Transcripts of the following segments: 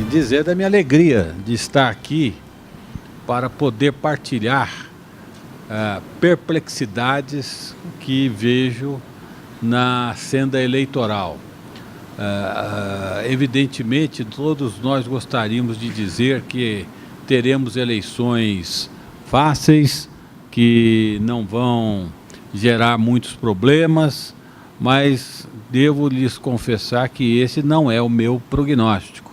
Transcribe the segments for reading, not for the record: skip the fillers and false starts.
dizer da minha alegria de estar aqui para poder partilhar perplexidades que vejo na senda eleitoral. Evidentemente, todos nós gostaríamos de dizer que teremos eleições fáceis, que não vão gerar muitos problemas, mas devo lhes confessar que esse não é o meu prognóstico.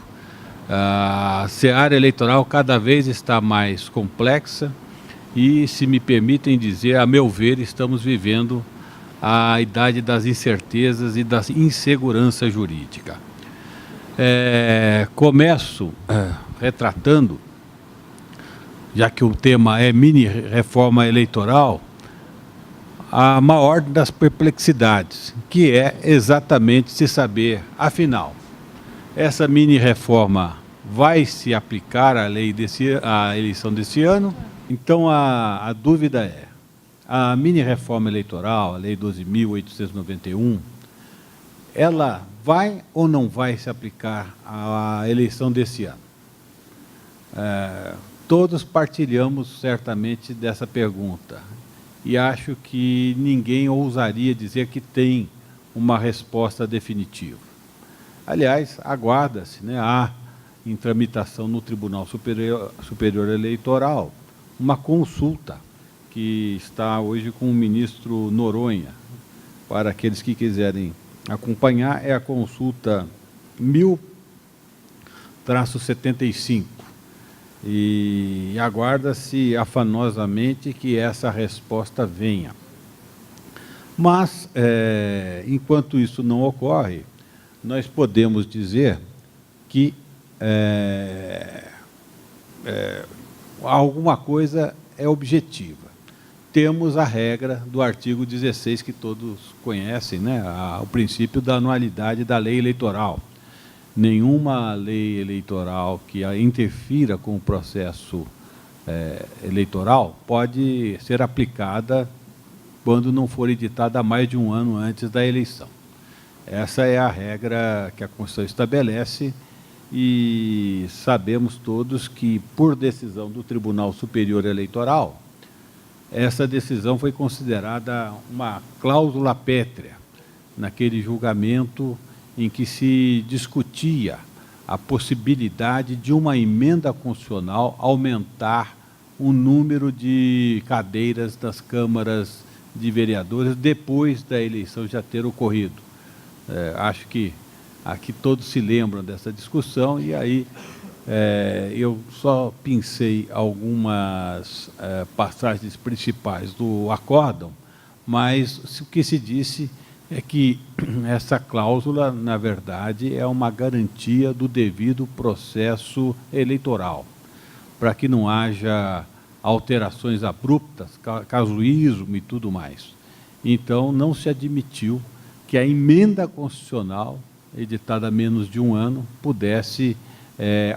A seara eleitoral cada vez está mais complexa e, se me permitem dizer, a meu ver, estamos vivendo a idade das incertezas e da insegurança jurídica. Começo retratando, já que o tema é mini-reforma eleitoral, a maior das perplexidades, que é exatamente se saber, afinal, essa mini-reforma vai se aplicar à eleição desse ano? Então, a dúvida é, a mini-reforma eleitoral, a Lei 12.891, ela vai ou não vai se aplicar à eleição desse ano? Todos partilhamos certamente dessa pergunta e acho que ninguém ousaria dizer que tem uma resposta definitiva. Aliás, aguarda-se, há em tramitação no Tribunal Superior Eleitoral uma consulta que está hoje com o ministro Noronha. Para aqueles que quiserem acompanhar, é a consulta 1000-75. E aguarda-se afanosamente que essa resposta venha. Mas, enquanto isso não ocorre, nós podemos dizer que alguma coisa é objetiva. Temos a regra do artigo 16, que todos conhecem, o princípio da anualidade da lei eleitoral. Nenhuma lei eleitoral que interfira com o processo eleitoral pode ser aplicada quando não for editada há mais de um ano antes da eleição. Essa é a regra que a Constituição estabelece e sabemos todos que, por decisão do Tribunal Superior Eleitoral, essa decisão foi considerada uma cláusula pétrea naquele julgamento em que se discutia a possibilidade de uma emenda constitucional aumentar o número de cadeiras das câmaras de vereadores depois da eleição já ter ocorrido. Acho que aqui todos se lembram dessa discussão e aí eu só pincei algumas passagens principais do acórdão, mas o que se disse é que essa cláusula, na verdade, é uma garantia do devido processo eleitoral, para que não haja alterações abruptas, casuísmo e tudo mais. Então, não se admitiu que a emenda constitucional, editada há menos de um ano, pudesse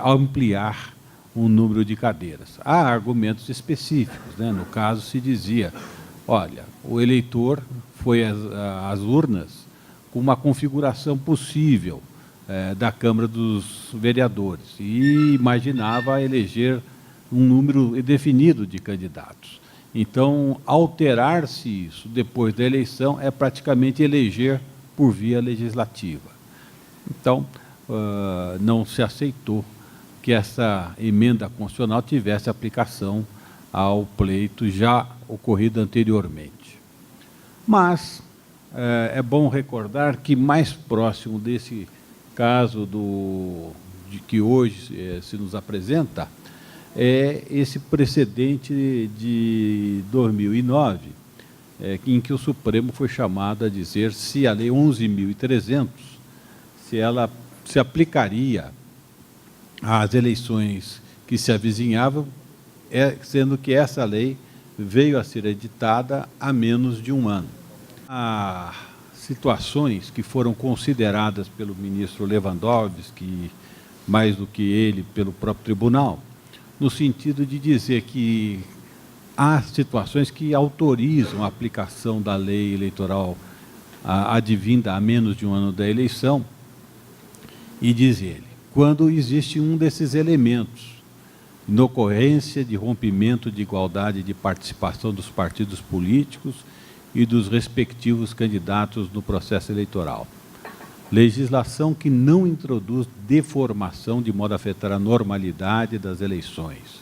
ampliar o número de cadeiras. Há argumentos específicos, No caso, se dizia, olha, o eleitor foi às urnas com uma configuração possível da Câmara dos Vereadores e imaginava eleger um número definido de candidatos. Então, alterar-se isso depois da eleição é praticamente eleger por via legislativa. Então, não se aceitou que essa emenda constitucional tivesse aplicação ao pleito já ocorrido anteriormente. Mas é bom recordar que mais próximo desse caso de que hoje se nos apresenta é esse precedente de 2009, em que o Supremo foi chamado a dizer se a Lei 11.300, se ela se aplicaria às eleições que se avizinhavam, sendo que essa lei veio a ser editada há menos de um ano. Há situações que foram consideradas pelo ministro Lewandowski, mais do que ele, pelo próprio tribunal, no sentido de dizer que há situações que autorizam a aplicação da lei eleitoral advinda a menos de um ano da eleição, e diz ele, quando existe um desses elementos, na ocorrência de rompimento de igualdade de participação dos partidos políticos e dos respectivos candidatos no processo eleitoral. Legislação que não introduz deformação de modo a afetar a normalidade das eleições.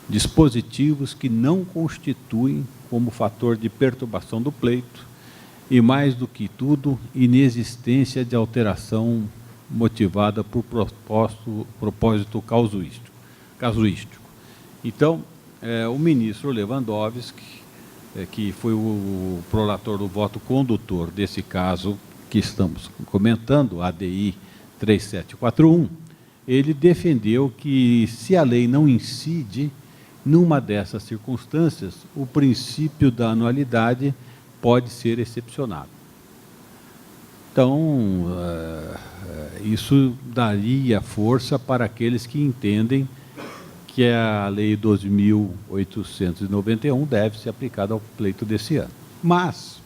Dispositivos que não constituem como fator de perturbação do pleito e, mais do que tudo, inexistência de alteração motivada por propósito casuístico. Então, o ministro Lewandowski, que foi o prolator do voto condutor desse caso que estamos comentando, ADI 3741, ele defendeu que, se a lei não incide numa dessas circunstâncias, o princípio da anualidade pode ser excepcionado. Então, isso daria força para aqueles que entendem que a Lei 12.891 deve ser aplicada ao pleito desse ano. Mas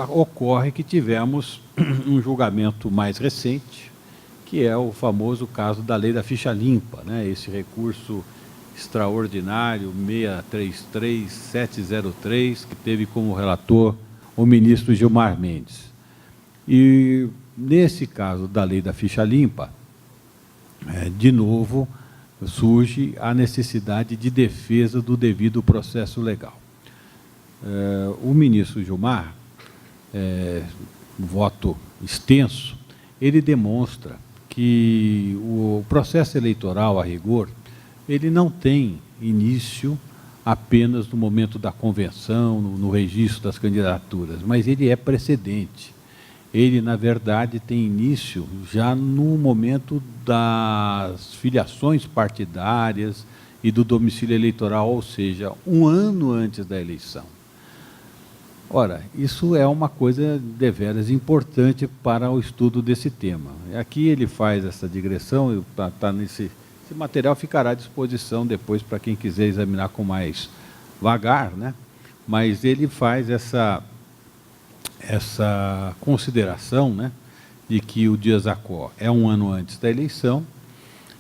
ocorre que tivemos um julgamento mais recente, que é o famoso caso da Lei da Ficha Limpa, né? Esse recurso extraordinário 633703, que teve como relator o ministro Gilmar Mendes. E, nesse caso da Lei da Ficha Limpa, de novo, surge a necessidade de defesa do devido processo legal. O ministro Gilmar, voto extenso, ele demonstra que o processo eleitoral, a rigor, ele não tem início apenas no momento da convenção, no registro das candidaturas, mas ele é precedente. Ele, na verdade, tem início já no momento das filiações partidárias e do domicílio eleitoral, ou seja, um ano antes da eleição. Ora, isso é uma coisa deveras importante para o estudo desse tema. Aqui ele faz essa digressão, esse material ficará à disposição depois para quem quiser examinar com mais vagar, né? Mas ele faz essa consideração, né, de que o Dias-Acó é um ano antes da eleição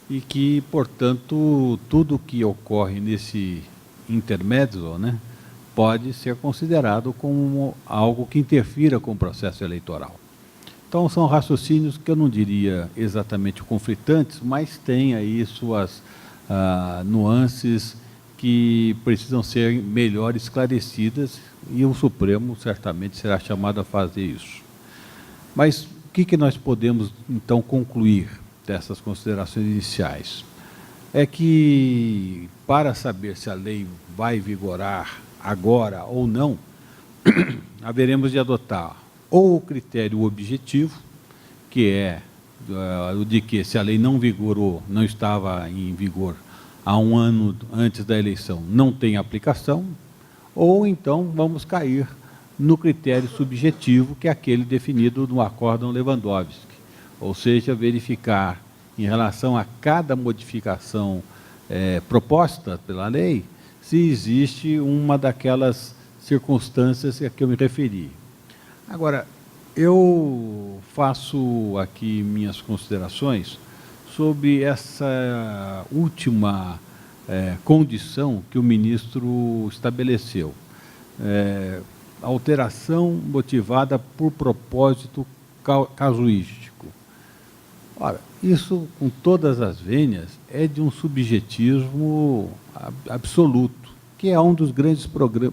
e que, portanto, tudo que ocorre nesse intermédio, né, pode ser considerado como algo que interfira com o processo eleitoral. Então, são raciocínios que eu não diria exatamente conflitantes, mas têm aí suas nuances que precisam ser melhor esclarecidas, e o Supremo certamente será chamado a fazer isso. Mas o que nós podemos, então, concluir dessas considerações iniciais? É que, para saber se a lei vai vigorar agora ou não, haveremos de adotar ou o critério objetivo, que é o de que, se a lei não vigorou, não estava em vigor há um ano antes da eleição, não tem aplicação, ou então vamos cair no critério subjetivo, que é aquele definido no acórdão Lewandowski, ou seja, verificar em relação a cada modificação proposta pela lei, se existe uma daquelas circunstâncias a que eu me referi. Agora, eu faço aqui minhas considerações sobre essa última condição que o ministro estabeleceu. Alteração motivada por propósito casuístico. Ora, isso, com todas as vênias, é de um subjetivismo absoluto, que é um dos grandes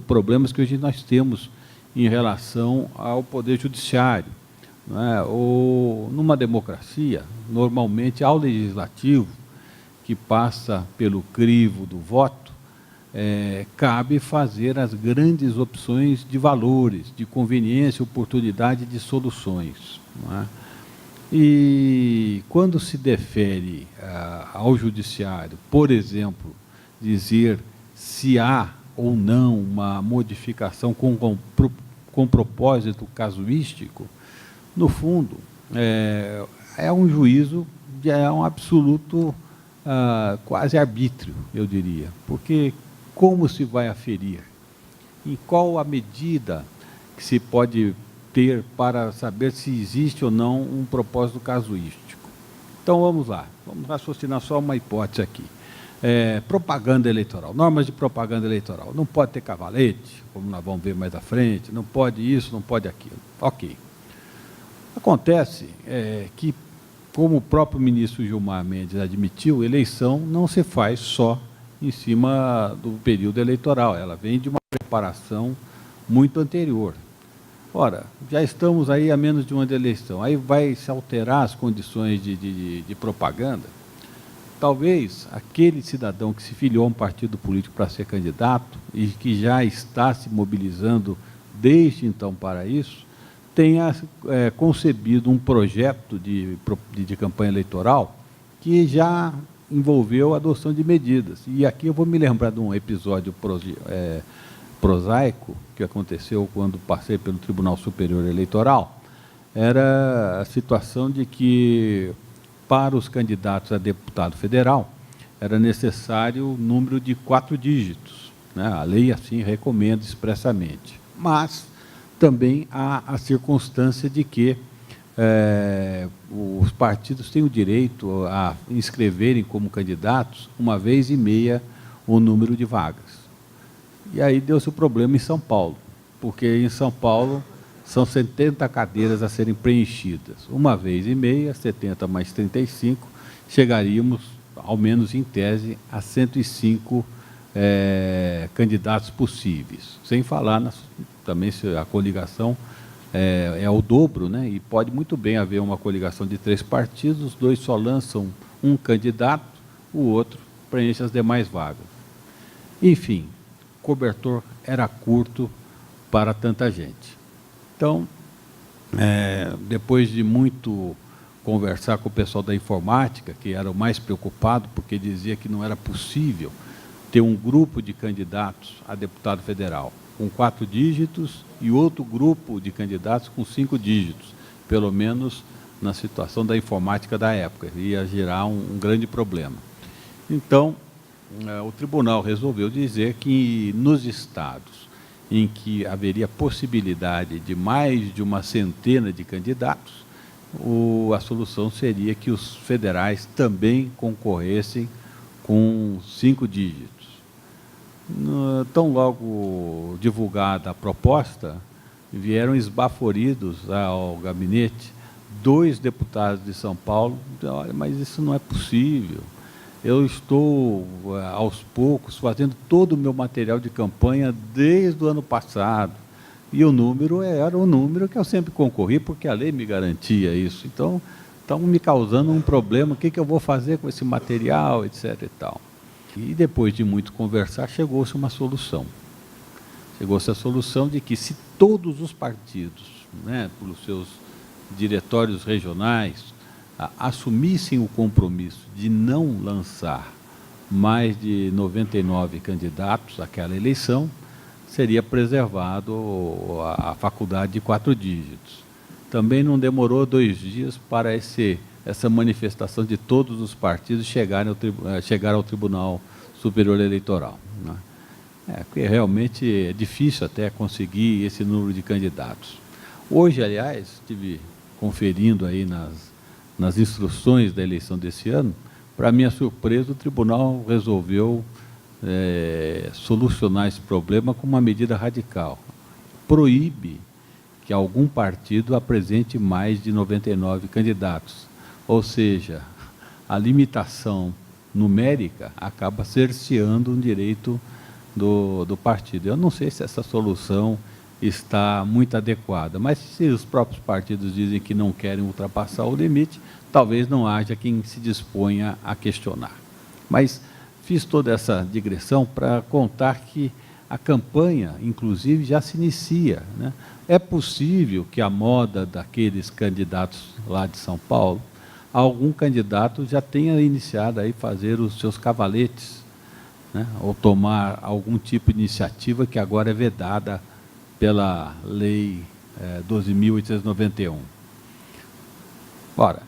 problemas que hoje nós temos em relação ao Poder Judiciário. Não é? Ou, numa democracia, normalmente, ao legislativo, que passa pelo crivo do voto, cabe fazer as grandes opções de valores, de conveniência, oportunidade de soluções. Não é? E quando se defere ao judiciário, por exemplo, dizer se há ou não uma modificação com propósito casuístico, no fundo, é um juízo, é um absoluto quase arbítrio, eu diria, porque como se vai aferir? Em qual a medida que se pode ter para saber se existe ou não um propósito casuístico. Então, vamos lá. Vamos raciocinar só uma hipótese aqui. Propaganda eleitoral, normas de propaganda eleitoral. Não pode ter cavalete, como nós vamos ver mais à frente, não pode isso, não pode aquilo. Ok. Acontece que, como o próprio ministro Gilmar Mendes admitiu, eleição não se faz só em cima do período eleitoral, ela vem de uma preparação muito anterior. Ora, já estamos aí a menos de uma eleição, aí vai se alterar as condições de propaganda. Talvez aquele cidadão que se filiou a um partido político para ser candidato e que já está se mobilizando desde então para isso, tenha concebido um projeto de campanha eleitoral que já envolveu a adoção de medidas. E aqui eu vou me lembrar de um episódio prosaico que aconteceu quando passei pelo Tribunal Superior Eleitoral. Era a situação de que, para os candidatos a deputado federal, era necessário o número de 4 dígitos, né? A lei assim recomenda expressamente. Mas também há a circunstância de que os partidos têm o direito a inscreverem como candidatos 1,5 vezes o número de vagas. E aí deu-se o problema em São Paulo, porque em São Paulo são 70 cadeiras a serem preenchidas. 1,5 vezes, 70 mais 35, chegaríamos, ao menos em tese, a 105 candidatos possíveis. Sem falar também se a coligação é o dobro, né? E pode muito bem haver uma coligação de 3 partidos, os 2 só lançam um candidato, o outro preenche as demais vagas. Enfim, o cobertor era curto para tanta gente. Então, depois de muito conversar com o pessoal da informática, que era o mais preocupado, porque dizia que não era possível ter um grupo de candidatos a deputado federal com 4 dígitos e outro grupo de candidatos com 5 dígitos, pelo menos na situação da informática da época, ia gerar um grande problema. Então, o tribunal resolveu dizer que nos estados em que haveria possibilidade de mais de uma centena de candidatos, a solução seria que os federais também concorressem com 5 dígitos. Tão logo divulgada a proposta, vieram esbaforidos ao gabinete 2 deputados de São Paulo, olha, mas isso não é possível. Eu estou, aos poucos, fazendo todo o meu material de campanha desde o ano passado. E o número era o número que eu sempre concorri, porque a lei me garantia isso. Então, estão me causando um problema, o que eu vou fazer com esse material, etc. e tal. E depois de muito conversar, chegou-se uma solução. Chegou-se a solução de que, se todos os partidos, né, pelos seus diretórios regionais, assumissem o compromisso de não lançar mais de 99 candidatos àquela eleição, seria preservado a faculdade de 4 dígitos. Também não demorou 2 dias para essa manifestação de todos os partidos chegar ao Tribunal Superior Eleitoral, né? Porque realmente é difícil até conseguir esse número de candidatos. Hoje, aliás, estive conferindo aí nas instruções da eleição desse ano, para minha surpresa, o tribunal resolveu solucionar esse problema com uma medida radical. Proíbe que algum partido apresente mais de 99 candidatos. Ou seja, a limitação numérica acaba cerceando um direito do partido. Eu não sei se essa solução está muito adequada, mas se os próprios partidos dizem que não querem ultrapassar o limite, talvez não haja quem se disponha a questionar. Mas fiz toda essa digressão para contar que a campanha, inclusive, já se inicia, né? É possível que a moda daqueles candidatos lá de São Paulo, algum candidato já tenha iniciado aí fazer os seus cavaletes, né? Ou tomar algum tipo de iniciativa que agora é vedada pela Lei 12.891. Ora,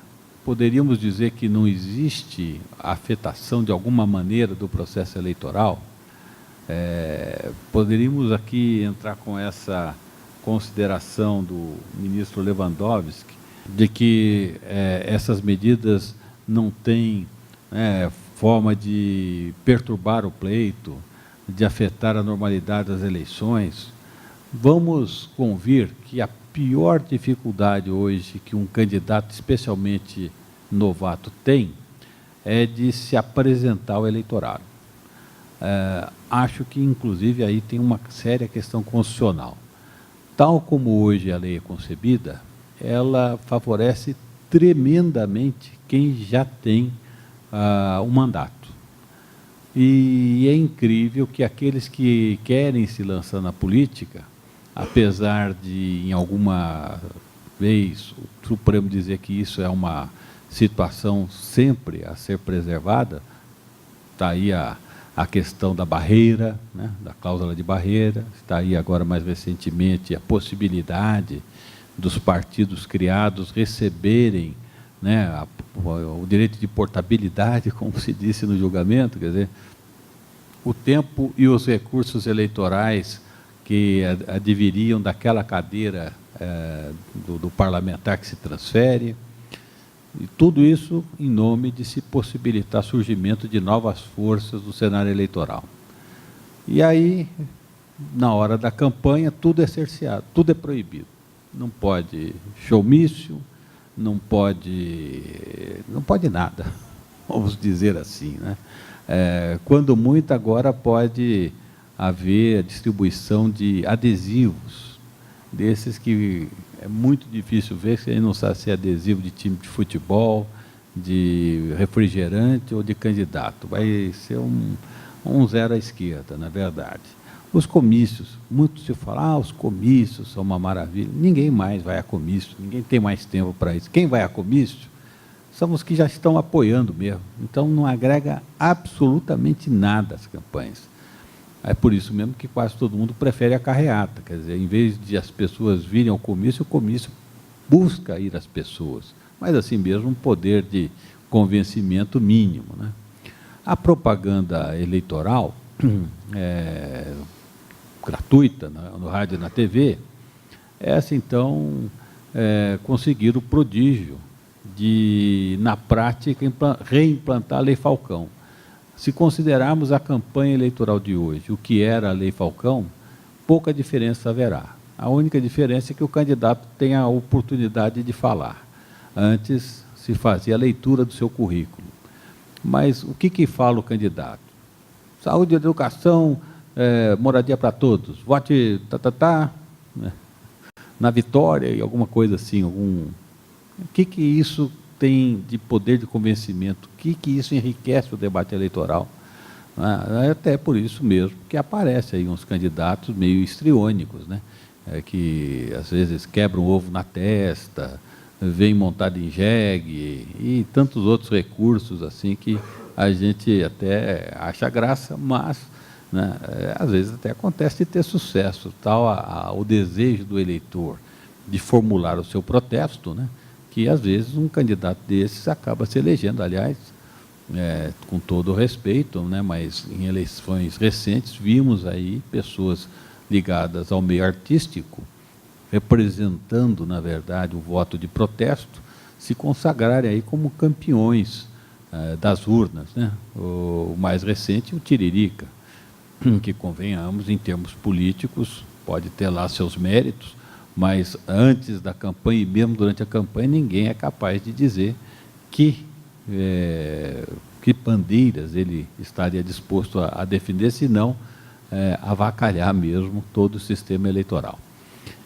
poderíamos dizer que não existe afetação de alguma maneira do processo eleitoral? Poderíamos aqui entrar com essa consideração do ministro Lewandowski de que essas medidas não têm forma de perturbar o pleito, de afetar a normalidade das eleições. Vamos convir que a pior dificuldade hoje que um candidato, especialmente novato, tem é de se apresentar ao eleitorado. Acho que, inclusive, aí tem uma séria questão constitucional. Tal como hoje a lei é concebida, ela favorece tremendamente quem já tem um mandato. E é incrível que aqueles que querem se lançar na política, apesar de, em alguma vez, o Supremo dizer que isso é uma situação sempre a ser preservada, está aí a questão da barreira, né, da cláusula de barreira, está aí agora mais recentemente a possibilidade dos partidos criados receberem, né, o direito de portabilidade, como se disse no julgamento, quer dizer, o tempo e os recursos eleitorais que adviriam daquela cadeira do parlamentar que se transfere, e tudo isso em nome de se possibilitar surgimento de novas forças do cenário eleitoral. E aí, na hora da campanha, tudo é cerceado, tudo é proibido. Não pode showmício, não pode nada, vamos dizer assim, né? Quando muito, agora pode haver a distribuição de adesivos, desses que é muito difícil ver, você não sabe se é adesivo de time de futebol, de refrigerante ou de candidato. Vai ser um zero à esquerda, na verdade. Os comícios, muito se fala, os comícios são uma maravilha. Ninguém mais vai a comício, ninguém tem mais tempo para isso. Quem vai a comício são os que já estão apoiando mesmo. Então, não agrega absolutamente nada às campanhas. É por isso mesmo que quase todo mundo prefere a carreata. Quer dizer, em vez de as pessoas virem ao comício, o comício busca ir às pessoas. Mas, assim mesmo, um poder de convencimento mínimo, né? A propaganda eleitoral, gratuita, no rádio e na TV, essa, então, conseguir o prodígio de, na prática, reimplantar a Lei Falcão. Se considerarmos a campanha eleitoral de hoje, o que era a Lei Falcão, pouca diferença haverá. A única diferença é que o candidato tem a oportunidade de falar. Antes se fazia a leitura do seu currículo. Mas o que fala o candidato? Saúde, educação, moradia para todos, vote né, na vitória e alguma coisa assim. O que isso tem de poder de convencimento? O que isso enriquece o debate eleitoral? Até por isso mesmo que aparecem aí uns candidatos meio histriônicos, né? Que às vezes quebram o ovo na testa, vem montado em jegue e tantos outros recursos assim que a gente até acha graça, mas, né, às vezes até acontece de ter sucesso, tal o desejo do eleitor de formular o seu protesto, né, que às vezes um candidato desses acaba se elegendo. Aliás, com todo o respeito, né, mas em eleições recentes vimos aí pessoas ligadas ao meio artístico, representando, na verdade, o voto de protesto, se consagrarem aí como campeões das urnas, né? O mais recente, o Tiririca, que, convenhamos, em termos políticos, pode ter lá seus méritos, mas antes da campanha e mesmo durante a campanha, ninguém é capaz de dizer que bandeiras ele estaria disposto a defender, senão avacalhar mesmo todo o sistema eleitoral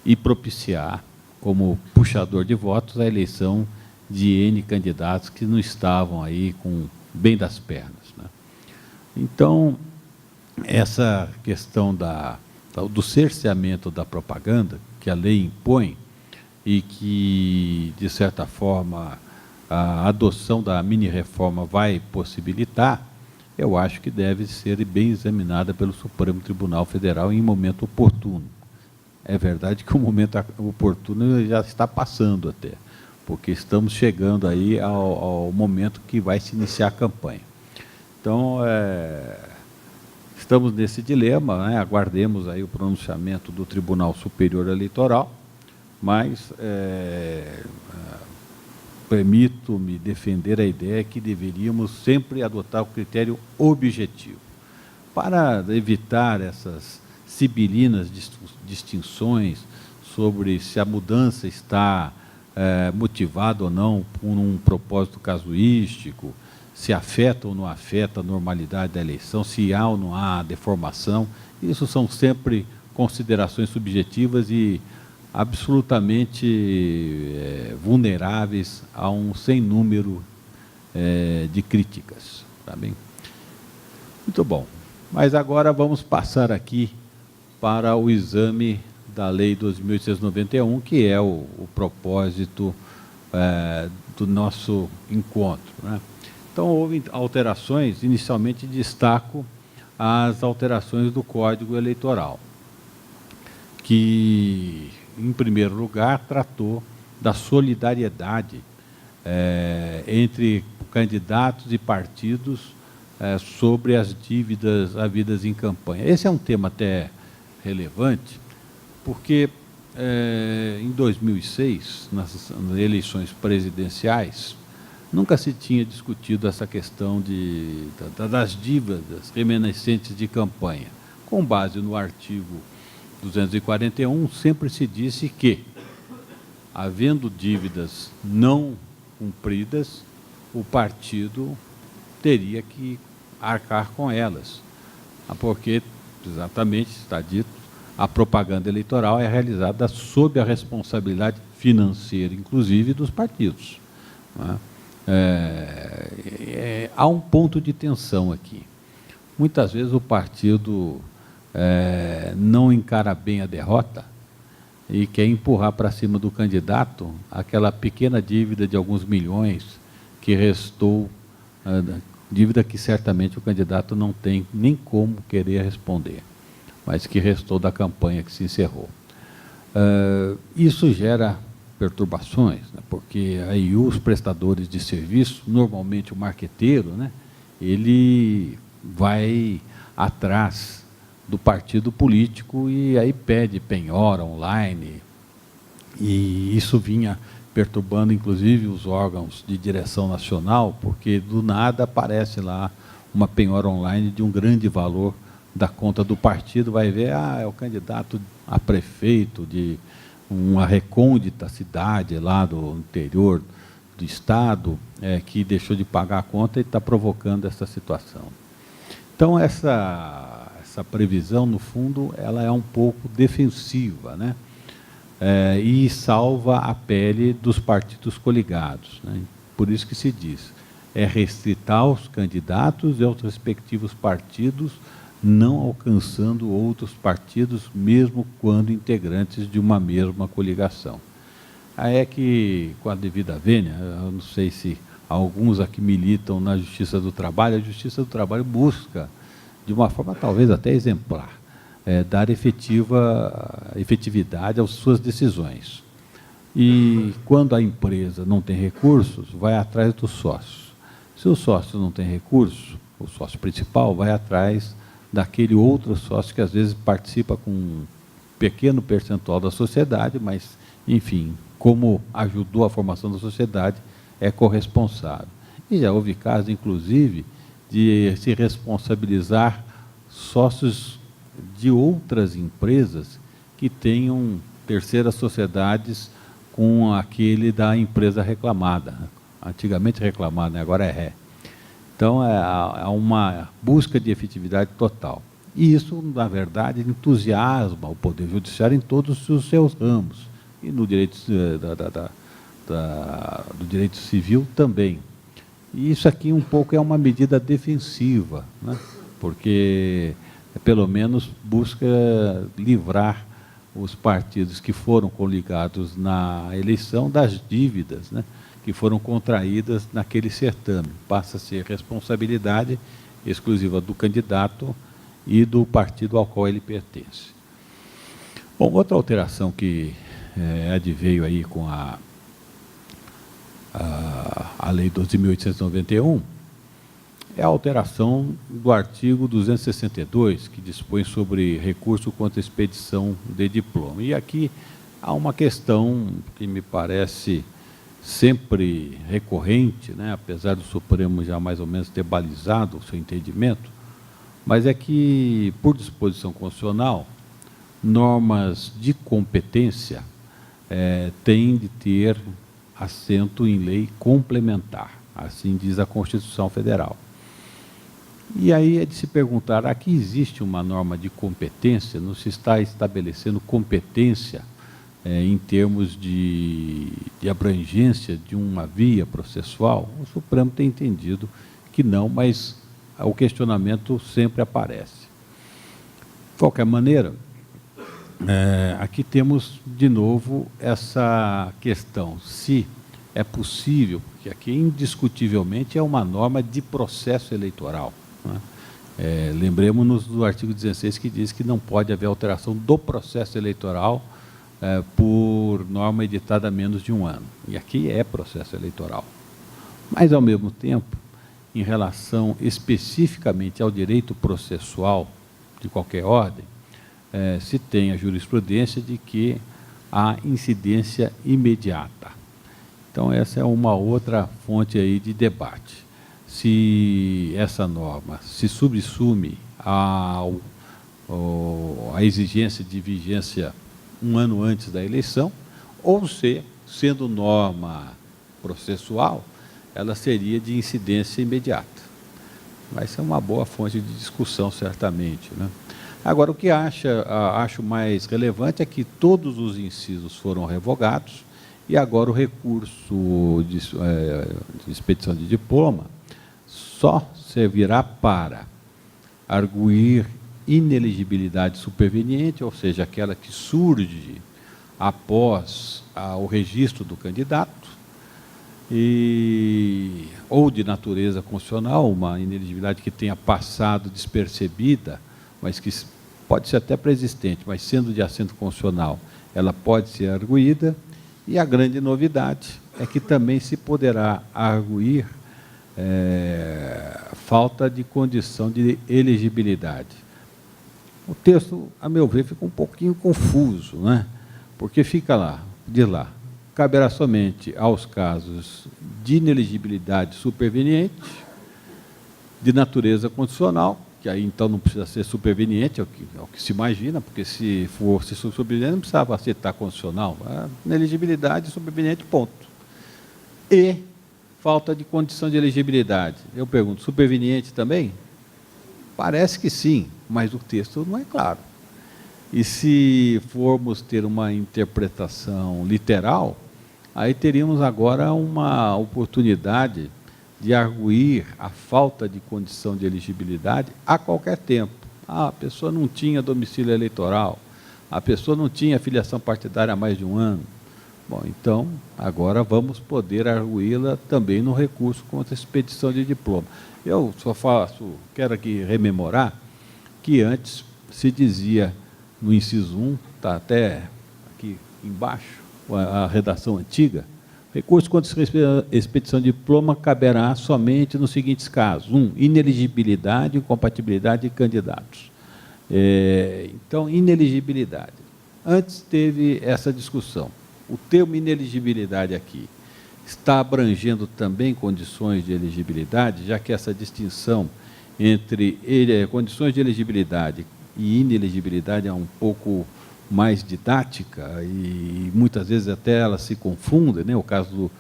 e propiciar, como puxador de votos, a eleição de N candidatos que não estavam aí bem das pernas, né? Então, essa questão do cerceamento da propaganda, que a lei impõe, e que, de certa forma, a adoção da mini-reforma vai possibilitar, eu acho que deve ser bem examinada pelo Supremo Tribunal Federal em momento oportuno. É verdade que o momento oportuno já está passando até, porque estamos chegando aí ao momento que vai se iniciar a campanha. Então, estamos nesse dilema, né? Aguardemos aí o pronunciamento do Tribunal Superior Eleitoral, mas permito-me defender a ideia que deveríamos sempre adotar o critério objetivo, para evitar essas sibilinas distinções sobre se a mudança está motivada ou não por um propósito casuístico, se afeta ou não afeta a normalidade da eleição, se há ou não há deformação. Isso são sempre considerações subjetivas e absolutamente vulneráveis a um sem número de críticas. Tá bem? Muito bom. Mas agora vamos passar aqui para o exame da Lei 2.891, que é o propósito do nosso encontro, né? Então, houve alterações, inicialmente destaco as alterações do Código Eleitoral, que, em primeiro lugar, tratou da solidariedade entre candidatos e partidos sobre as dívidas havidas em campanha. Esse é um tema até relevante, porque em 2006, nas eleições presidenciais, nunca se tinha discutido essa questão das dívidas remanescentes de campanha. Com base no artigo 241, sempre se disse que, havendo dívidas não cumpridas, o partido teria que arcar com elas, porque, exatamente, está dito, a propaganda eleitoral é realizada sob a responsabilidade financeira, inclusive, dos partidos, né? Há um ponto de tensão aqui. Muitas vezes o partido não encara bem a derrota e quer empurrar para cima do candidato aquela pequena dívida de alguns milhões que restou, dívida que certamente o candidato não tem nem como querer responder, mas que restou da campanha que se encerrou. Isso gera perturbações, né? Porque aí os prestadores de serviço, normalmente o marqueteiro, né, ele vai atrás do partido político e aí pede penhora online, e isso vinha perturbando inclusive os órgãos de direção nacional, porque do nada aparece lá uma penhora online de um grande valor da conta do partido, vai ver, é o candidato a prefeito de uma recôndita cidade lá do interior do estado, que deixou de pagar a conta e está provocando essa situação. Então, essa previsão, no fundo, ela é um pouco defensiva, né? E salva a pele dos partidos coligados, né? Por isso que se diz, restritar os candidatos e aos respectivos partidos, não alcançando outros partidos, mesmo quando integrantes de uma mesma coligação. Aí é que, com a devida vênia, eu não sei se alguns aqui militam na Justiça do Trabalho, a Justiça do Trabalho busca, de uma forma talvez até exemplar, dar efetividade às suas decisões. E quando a empresa não tem recursos, vai atrás dos sócios. Se o sócio não tem recursos, o sócio principal vai atrás daquele outro sócio que às vezes participa com um pequeno percentual da sociedade, mas, enfim, como ajudou a formação da sociedade, é corresponsável. E já houve casos, inclusive, de se responsabilizar sócios de outras empresas que tenham terceiras sociedades com aquele da empresa reclamada. Antigamente reclamada, agora é ré. Então, há uma busca de efetividade total. E isso, na verdade, entusiasma o Poder Judiciário em todos os seus ramos. E no direito, do direito civil também. E isso aqui, um pouco, é uma medida defensiva, né? Porque, pelo menos, busca livrar os partidos que foram coligados na eleição das dívidas, né, que foram contraídas naquele certame. Passa a ser responsabilidade exclusiva do candidato e do partido ao qual ele pertence. Bom, outra alteração que adveio aí com a Lei 12.891 é a alteração do artigo 262, que dispõe sobre recurso contra expedição de diploma. E aqui há uma questão que me parece sempre recorrente, né, apesar do Supremo já mais ou menos ter balizado o seu entendimento, mas é que, por disposição constitucional, normas de competência têm de ter assento em lei complementar, assim diz a Constituição Federal. E aí é de se perguntar, aqui existe uma norma de competência, não se está estabelecendo competência em termos de abrangência de uma via processual? O Supremo tem entendido que não, mas o questionamento sempre aparece. De qualquer maneira, aqui temos de novo essa questão, se é possível, porque aqui indiscutivelmente é uma norma de processo eleitoral, né? Lembremos-nos do artigo 16, que diz que não pode haver alteração do processo eleitoral por norma editada há menos de um ano. E aqui é processo eleitoral. Mas, ao mesmo tempo, em relação especificamente ao direito processual de qualquer ordem, se tem a jurisprudência de que há incidência imediata. Então, essa é uma outra fonte aí de debate. Se essa norma se subsume à exigência de vigência um ano antes da eleição, ou se, sendo norma processual, ela seria de incidência imediata. Vai ser uma boa fonte de discussão, certamente, né? Agora, o que acho mais relevante é que todos os incisos foram revogados e agora o recurso de expedição de diploma só servirá para arguir inelegibilidade superveniente, ou seja, aquela que surge após o registro do candidato, ou de natureza constitucional, uma inelegibilidade que tenha passado despercebida, mas que pode ser até preexistente, mas sendo de assento constitucional, ela pode ser arguída, e a grande novidade é que também se poderá arguir falta de condição de elegibilidade. O texto, a meu ver, fica um pouquinho confuso, né? Porque diz lá, caberá somente aos casos de inelegibilidade superveniente, de natureza constitucional, que aí então não precisa ser superveniente, é o que se imagina, porque se fosse superveniente não precisava aceitar constitucional, inelegibilidade superveniente, ponto. E falta de condição de elegibilidade. Eu pergunto, superveniente também? Parece que sim, mas o texto não é claro. E se formos ter uma interpretação literal, aí teríamos agora uma oportunidade de arguir a falta de condição de elegibilidade a qualquer tempo. A pessoa não tinha domicílio eleitoral, a pessoa não tinha filiação partidária há mais de um ano. Bom, então, agora vamos poder arguí-la também no recurso contra a expedição de diploma. Eu quero aqui rememorar que antes se dizia no inciso 1, está até aqui embaixo, a redação antiga, recurso contra a expedição de diploma caberá somente nos seguintes casos. 1, ineligibilidade e incompatibilidade de candidatos. Então, ineligibilidade. Antes teve essa discussão. O termo ineligibilidade aqui está abrangendo também condições de elegibilidade, já que essa distinção entre condições de elegibilidade e inelegibilidade é um pouco mais didática e muitas vezes até elas se confundem, né? O caso do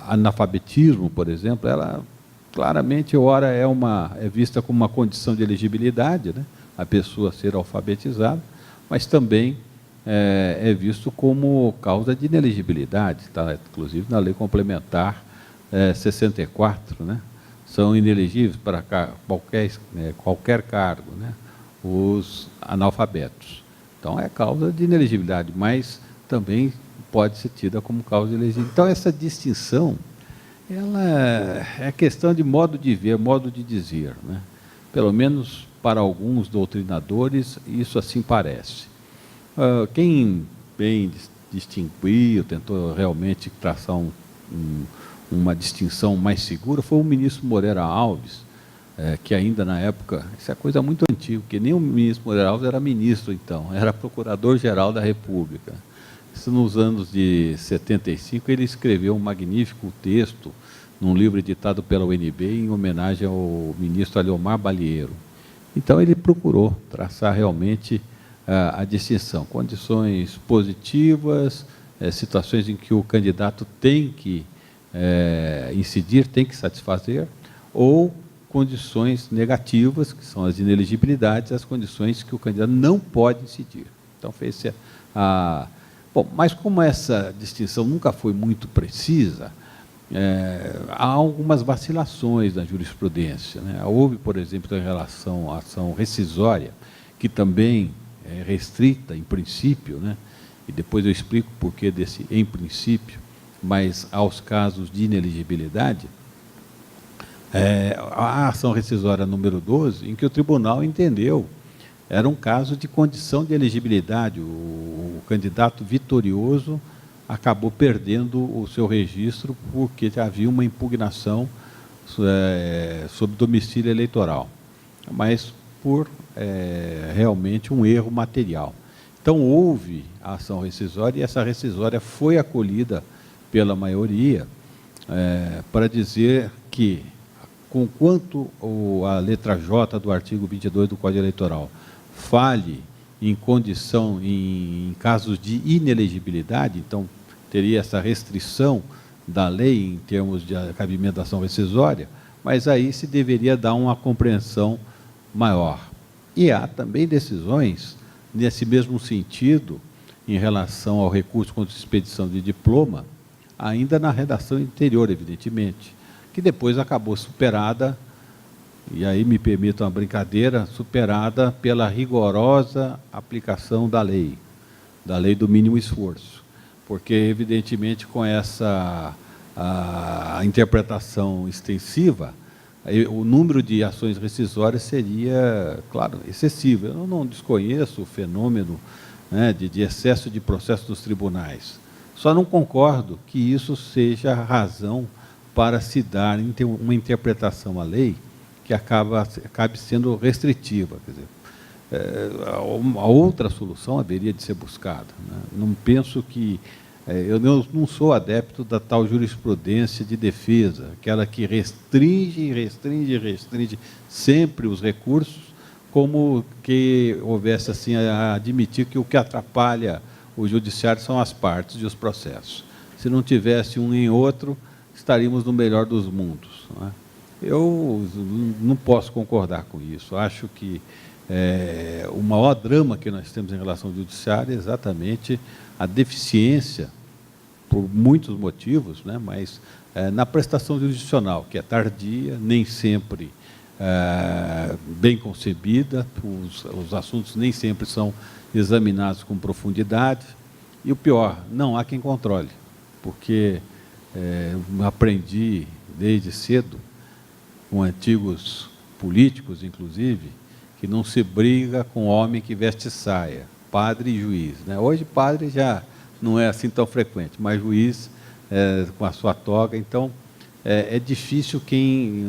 analfabetismo, por exemplo, ela claramente, ora, é vista como uma condição de elegibilidade, né? A pessoa ser alfabetizada, mas também é visto como causa de inelegibilidade, está inclusive na Lei Complementar 64, né? São inelegíveis para qualquer cargo, né? Os analfabetos. Então, é causa de inelegibilidade, mas também pode ser tida como causa de elegibilidade. Então, essa distinção, ela é questão de modo de ver, modo de dizer, né? Pelo menos para alguns doutrinadores, isso assim parece. Quem bem distinguiu, tentou realmente traçar um uma distinção mais segura foi o ministro Moreira Alves, que ainda na época, isso é coisa muito antiga, porque nem o ministro Moreira Alves era ministro então, era procurador-geral da República. Isso nos anos de 75, ele escreveu um magnífico texto num livro editado pela UNB em homenagem ao ministro Aliomar Balieiro. Então, ele procurou traçar realmente a distinção, condições positivas, situações em que o candidato tem que incidir, tem que satisfazer, ou condições negativas, que são as inelegibilidades, as condições que o candidato não pode incidir. Então, fez a... Bom, mas como essa distinção nunca foi muito precisa, há algumas vacilações na jurisprudência, né? Houve, por exemplo, em relação à ação rescisória, que também é restrita em princípio, né? E depois eu explico o porquê desse em princípio, mas aos casos de inelegibilidade, a ação rescisória número 12, em que o tribunal entendeu, era um caso de condição de elegibilidade, o candidato vitorioso acabou perdendo o seu registro porque havia uma impugnação sobre domicílio eleitoral, mas por realmente um erro material. Então, houve a ação rescisória, e essa rescisória foi acolhida pela maioria para dizer que, conquanto a letra J do artigo 22 do Código Eleitoral fale em condição, em casos de inelegibilidade, então teria essa restrição da lei em termos de cabimento da ação rescisória, mas aí se deveria dar uma compreensão maior. E há também decisões nesse mesmo sentido em relação ao recurso contra expedição de diploma, ainda na redação anterior, evidentemente, que depois acabou superada, e aí me permito uma brincadeira, superada pela rigorosa aplicação da lei do mínimo esforço, porque, evidentemente, com essa a interpretação extensiva, o número de ações rescisórias seria, claro, excessivo. Eu não desconheço o fenômeno, né, de excesso de processo dos tribunais. Só não concordo que isso seja a razão para se dar uma interpretação à lei que acabe sendo restritiva. Quer dizer, a outra solução haveria de ser buscada, né? Não penso que... eu não sou adepto da tal jurisprudência de defesa, aquela que restringe sempre os recursos, como que houvesse assim a admitir que o que atrapalha o judiciário são as partes e os processos. Se não tivesse um nem outro, estaríamos no melhor dos mundos, não é? Eu não posso concordar com isso. Acho que o maior drama que nós temos em relação ao judiciário é exatamente a deficiência, por muitos motivos, né, mas na prestação jurisdicional, que é tardia, nem sempre bem concebida, os assuntos nem sempre são examinados com profundidade, e o pior, não há quem controle, porque aprendi desde cedo, com antigos políticos, inclusive, que não se briga com homem que veste saia, padre e juiz, né? Hoje, padre já não é assim tão frequente, mas juiz com a sua toga. Então, é difícil quem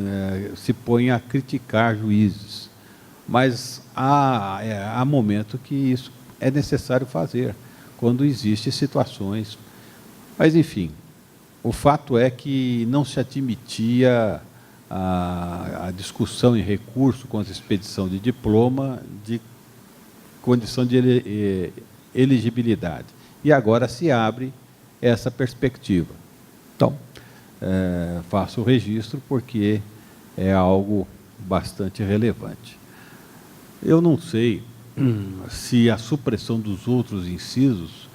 se põe a criticar juízes, mas há momento que isso é necessário fazer, quando existem situações. Mas, enfim, o fato é que não se admitia a discussão em recurso contra a expedição de diploma de condição de elegibilidade. E agora se abre essa perspectiva. Então, faço o registro porque é algo bastante relevante. Eu não sei se a supressão dos outros incisos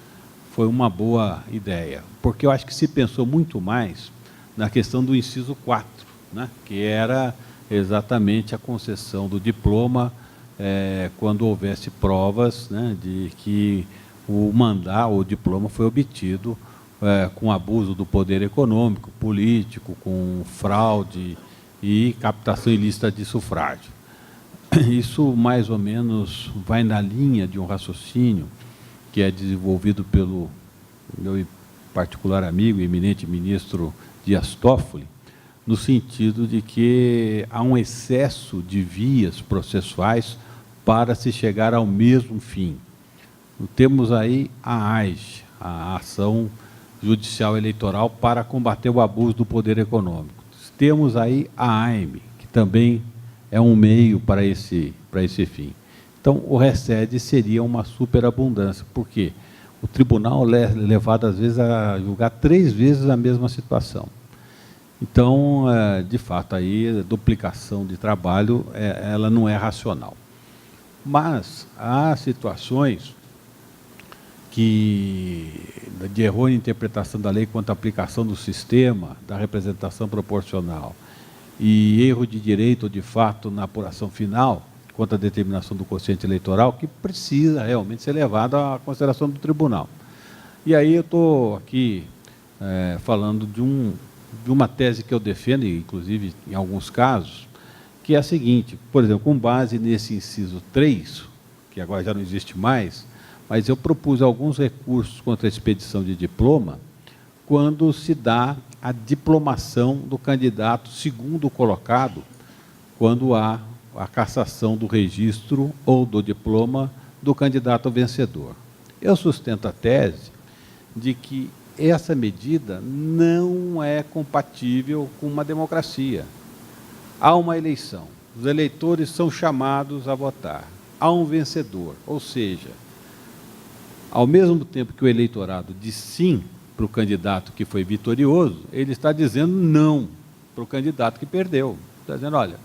foi uma boa ideia, porque eu acho que se pensou muito mais na questão do inciso 4, né, que era exatamente a concessão do diploma quando houvesse provas, né, de que o diploma foi obtido com abuso do poder econômico, político, com fraude e captação ilícita de sufrágio. Isso, mais ou menos, vai na linha de um raciocínio que é desenvolvido pelo meu particular amigo, eminente ministro Dias Toffoli, no sentido de que há um excesso de vias processuais para se chegar ao mesmo fim. Temos aí a AIGE, a Ação Judicial Eleitoral para combater o abuso do poder econômico. Temos aí a AIME, que também é um meio para esse fim. Então, o RECED seria uma superabundância, porque o tribunal é levado, às vezes, a julgar 3 vezes a mesma situação. Então, de fato, aí a duplicação de trabalho ela não é racional. Mas há situações de errônea interpretação da lei quanto à aplicação do sistema da representação proporcional e erro de direito ou de fato na apuração final quanto à determinação do quociente eleitoral, que precisa realmente ser levado à consideração do tribunal. E aí eu estou aqui falando de uma tese que eu defendo, inclusive em alguns casos, que é a seguinte: por exemplo, com base nesse inciso 3, que agora já não existe mais, mas eu propus alguns recursos contra a expedição de diploma quando se dá a diplomação do candidato segundo colocado, quando há a cassação do registro ou do diploma do candidato vencedor. Eu sustento a tese de que essa medida não é compatível com uma democracia. Há uma eleição, os eleitores são chamados a votar, há um vencedor, ou seja, ao mesmo tempo que o eleitorado diz sim para o candidato que foi vitorioso, ele está dizendo não para o candidato que perdeu. Está dizendo, olha,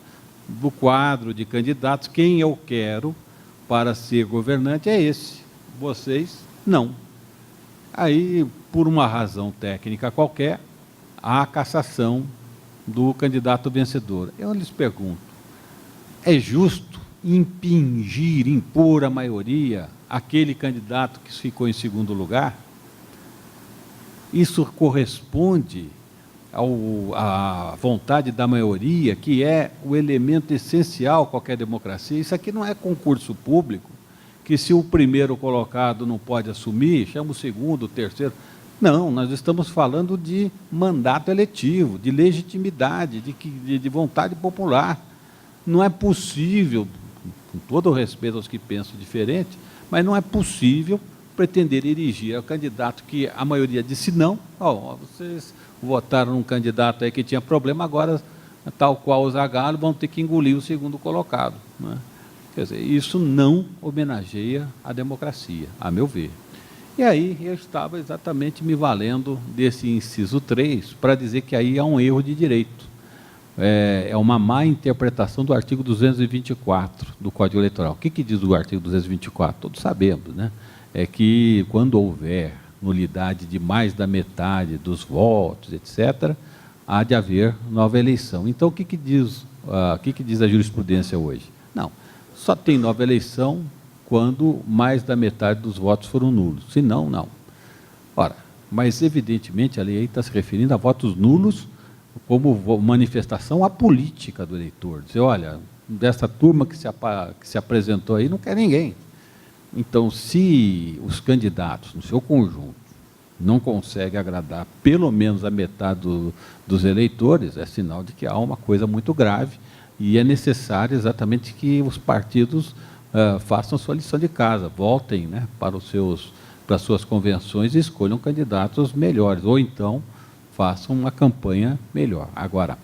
do quadro de candidatos, quem eu quero para ser governante é esse, vocês não. Aí, por uma razão técnica qualquer, há a cassação do candidato vencedor. Eu lhes pergunto, é justo impor a maioria aquele candidato que ficou em segundo lugar? Isso corresponde à vontade da maioria, que é o elemento essencial a qualquer democracia. Isso aqui não é concurso público, que se o primeiro colocado não pode assumir, chama o segundo, o terceiro. Não, nós estamos falando de mandato eletivo, de legitimidade, de vontade popular. Não é possível, com todo o respeito aos que pensam diferente, mas não é possível pretender erigir ao candidato que a maioria disse não. Vocês votaram num candidato aí que tinha problema, agora, tal qual o Zagallo, vão ter que engolir o segundo colocado. Não é? Quer dizer, isso não homenageia a democracia, a meu ver. E aí eu estava exatamente me valendo desse inciso 3 para dizer que aí há um erro de direito. É uma má interpretação do artigo 224 do Código Eleitoral. O que diz o artigo 224? Todos sabemos, né? É que quando houver nulidade de mais da metade dos votos, etc., há de haver nova eleição. Então, o que diz a jurisprudência hoje? Não, só tem nova eleição quando mais da metade dos votos foram nulos. Se não, não. Ora, mas evidentemente a lei aí está se referindo a votos nulos como manifestação apolítica do eleitor. Dizer, olha, dessa turma que se apresentou aí, não quer ninguém. Então, se os candidatos, no seu conjunto, não conseguem agradar pelo menos a metade dos eleitores, é sinal de que há uma coisa muito grave e é necessário exatamente que os partidos façam sua lição de casa, voltem, né, para as suas convenções e escolham candidatos melhores, ou então façam uma campanha melhor. Agora,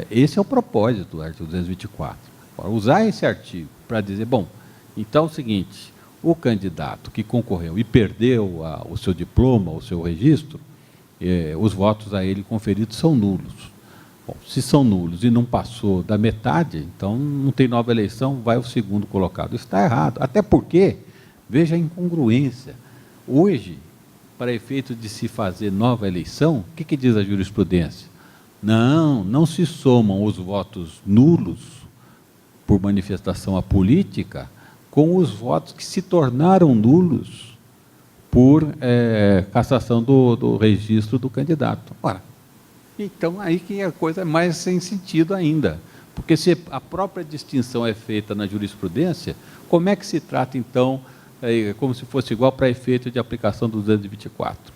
esse é o propósito do artigo 224. Agora, usar esse artigo para dizer, bom, então é o seguinte, o candidato que concorreu e perdeu o seu diploma, o seu registro, os votos a ele conferidos são nulos. Bom, se são nulos e não passou da metade, então não tem nova eleição, vai o segundo colocado. Isso está errado, até porque, veja a incongruência, hoje, para efeito de se fazer nova eleição, o que diz a jurisprudência? Não se somam os votos nulos por manifestação apolítica com os votos que se tornaram nulos por cassação do registro do candidato. Ora, então aí que a coisa é mais sem sentido ainda, porque se a própria distinção é feita na jurisprudência, como é que se trata então, como se fosse igual para efeito de aplicação do 224?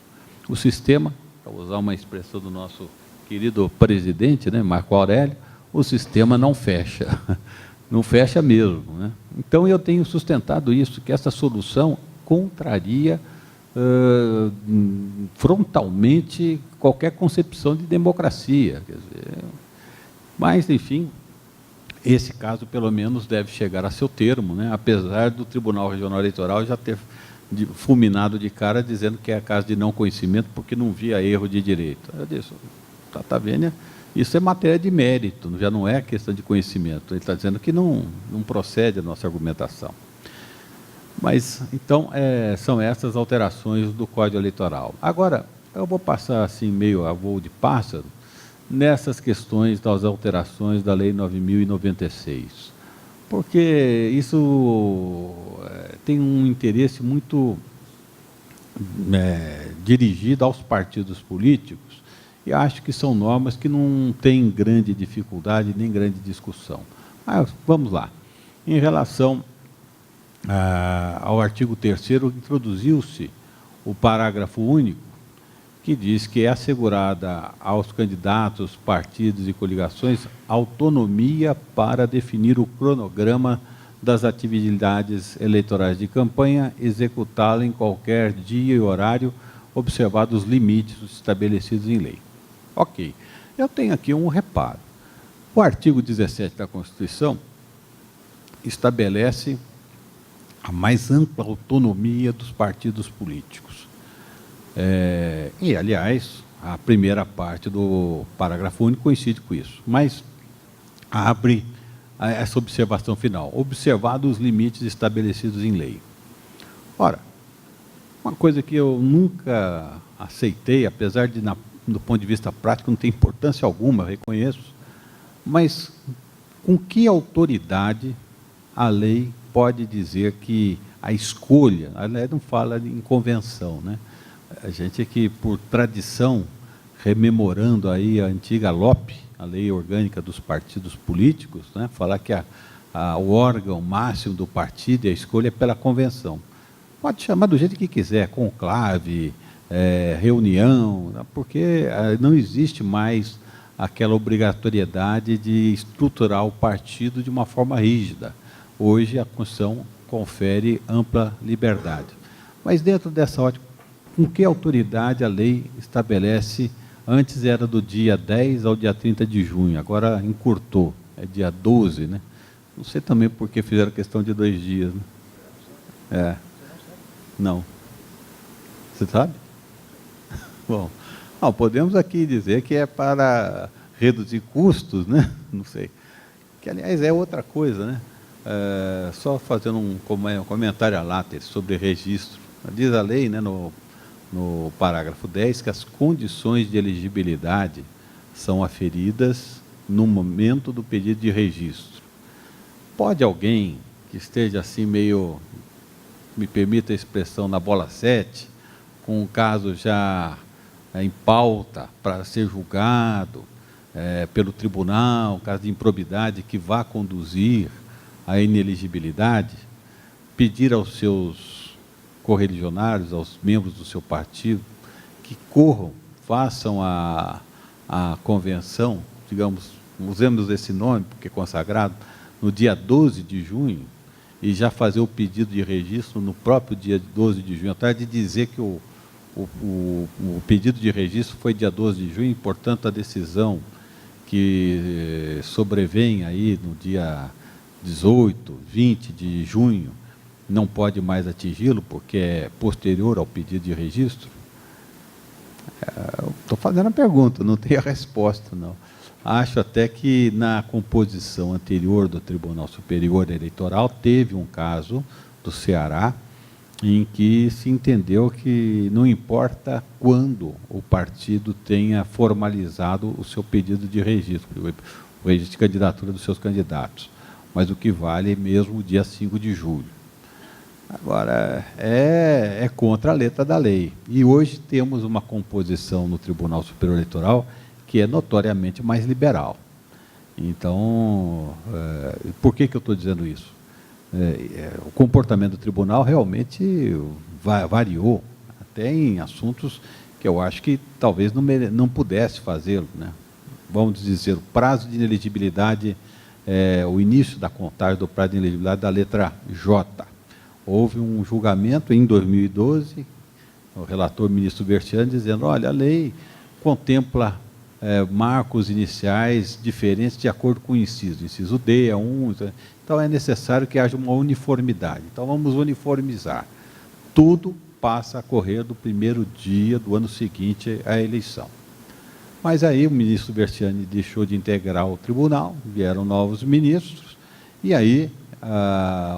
O sistema, para usar uma expressão do nosso querido presidente, né, Marco Aurélio, o sistema não fecha, não fecha mesmo, né? Então, eu tenho sustentado isso, que essa solução contraria frontalmente qualquer concepção de democracia. Quer dizer, mas, enfim, esse caso, pelo menos, deve chegar a seu termo, né? Apesar do Tribunal Regional Eleitoral já ter fulminado de cara, dizendo que é caso de não conhecimento, porque não via erro de direito. Eu disse, tá vendo? Isso é matéria de mérito, já não é questão de conhecimento. Ele está dizendo que não procede a nossa argumentação. Mas, então, são essas alterações do Código Eleitoral. Agora, eu vou passar assim, meio a voo de pássaro, nessas questões das alterações da Lei 9.096, porque isso tem um interesse muito dirigido aos partidos políticos, e acho que são normas que não têm grande dificuldade nem grande discussão. Mas, vamos lá. Em relação ao artigo 3º, introduziu-se o parágrafo único, que diz que é assegurada aos candidatos, partidos e coligações autonomia para definir o cronograma das atividades eleitorais de campanha, executá-la em qualquer dia e horário, observados os limites estabelecidos em lei. Ok. Eu tenho aqui um reparo. O artigo 17 da Constituição estabelece a mais ampla autonomia dos partidos políticos. E, aliás, a primeira parte do parágrafo único coincide com isso, mas abre essa observação final, observados os limites estabelecidos em lei. Ora, uma coisa que eu nunca aceitei, apesar de, do ponto de vista prático, não tem importância alguma, reconheço, mas com que autoridade a lei pode dizer que a escolha, a lei não fala em convenção, né? A gente aqui, por tradição, rememorando aí a antiga LOP, a Lei Orgânica dos Partidos Políticos, né? Falar que o órgão máximo do partido e a escolha é pela convenção. Pode chamar do jeito que quiser, conclave, reunião, porque não existe mais aquela obrigatoriedade de estruturar o partido de uma forma rígida. Hoje, a Constituição confere ampla liberdade. Mas, dentro dessa ótica, com que autoridade a lei estabelece, antes era do dia 10 ao dia 30 de junho, agora encurtou, é dia 12, né? Não sei também por que fizeram questão de 2 dias, né? Não. Você sabe? Bom, podemos aqui dizer que é para reduzir custos, né? Não sei. Que, aliás, é outra coisa, né? Só fazendo um comentário à látex sobre registro. Diz a lei, né, no parágrafo 10, que as condições de elegibilidade são aferidas no momento do pedido de registro. Pode alguém que esteja assim meio, me permita a expressão, na bola 7, com um caso já em pauta para ser julgado pelo tribunal, um caso de improbidade que vá conduzir à inelegibilidade, pedir aos seus correligionários, aos membros do seu partido, que corram, façam a convenção, digamos, usemos esse nome, porque é consagrado, no dia 12 de junho, e já fazer o pedido de registro no próprio dia 12 de junho, atrás de dizer que o pedido de registro foi dia 12 de junho, e, portanto, a decisão que sobrevém aí no dia 18, 20 de junho, não pode mais atingi-lo, porque é posterior ao pedido de registro? Estou fazendo a pergunta, não tenho a resposta, não. Acho até que na composição anterior do Tribunal Superior Eleitoral teve um caso do Ceará em que se entendeu que não importa quando o partido tenha formalizado o seu pedido de registro, o registro de candidatura dos seus candidatos, mas o que vale é mesmo o dia 5 de julho. Agora, é contra a letra da lei. E hoje temos uma composição no Tribunal Superior Eleitoral que é notoriamente mais liberal. Então, por que eu estou dizendo isso? O comportamento do tribunal realmente variou, até em assuntos que eu acho que talvez não pudesse fazê-lo, né? Vamos dizer, o prazo de inelegibilidade, o início da contagem do prazo de inelegibilidade da letra J. Houve um julgamento em 2012, o relator ministro Bertiani dizendo, olha, a lei contempla marcos iniciais diferentes de acordo com o inciso D, A1, então é necessário que haja uma uniformidade. Então vamos uniformizar. Tudo passa a correr do primeiro dia do ano seguinte à eleição. Mas aí o ministro Bertiani deixou de integrar o tribunal, vieram novos ministros, e aí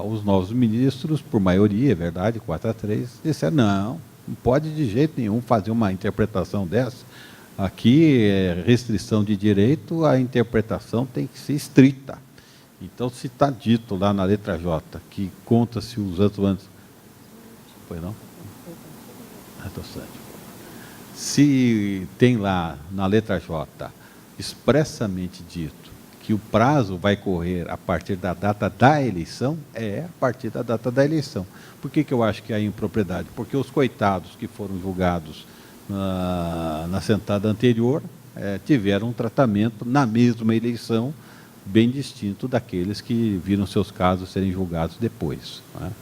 os novos ministros, por maioria, é verdade, 4-3, disseram, não pode de jeito nenhum fazer uma interpretação dessa. Aqui é restrição de direito, a interpretação tem que ser estrita. Então, se está dito lá na letra J, que conta-se os anos... Foi não? Se tem lá na letra J expressamente dito que o prazo vai correr a partir da data da eleição, a partir da data da eleição. Por que eu acho que há impropriedade? Porque os coitados que foram julgados na sentada anterior tiveram um tratamento na mesma eleição bem distinto daqueles que viram seus casos serem julgados depois, né?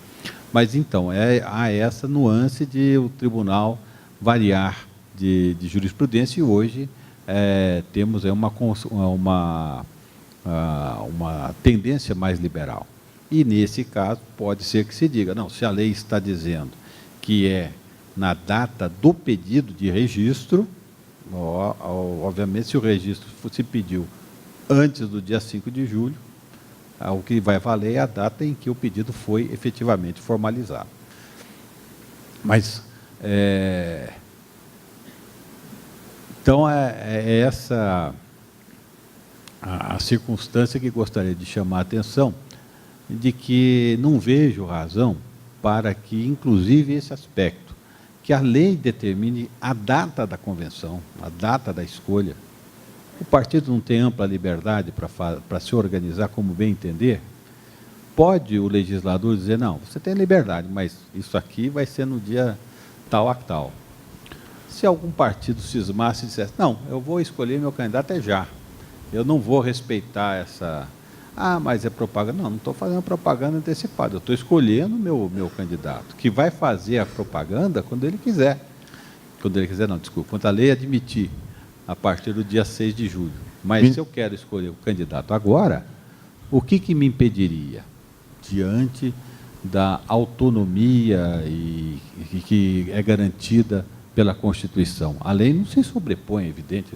Mas então, há essa nuance de o tribunal variar de jurisprudência, e hoje temos uma tendência mais liberal. E, nesse caso, pode ser que se diga, não, se a lei está dizendo que é na data do pedido de registro, obviamente, se o registro se pediu antes do dia 5 de julho, o que vai valer é a data em que o pedido foi efetivamente formalizado. Mas, então, essa a circunstância que gostaria de chamar a atenção, de que não vejo razão para que, inclusive, esse aspecto, que a lei determine a data da convenção, a data da escolha. O partido não tem ampla liberdade para se organizar como bem entender? Pode o legislador dizer, não, você tem liberdade, mas isso aqui vai ser no dia tal a tal. Se algum partido cismasse e dissesse, não, eu vou escolher meu candidato já, eu não vou respeitar essa... Ah, mas é propaganda. Não estou fazendo propaganda antecipada, eu estou escolhendo meu candidato, que vai fazer a propaganda quando ele quiser. Quando ele quiser, não, desculpa, quando a lei admitir, a partir do dia 6 de julho. Mas se eu quero escolher o candidato agora, o que me impediria, diante da autonomia que é garantida pela Constituição? A lei não se sobrepõe, é evidente,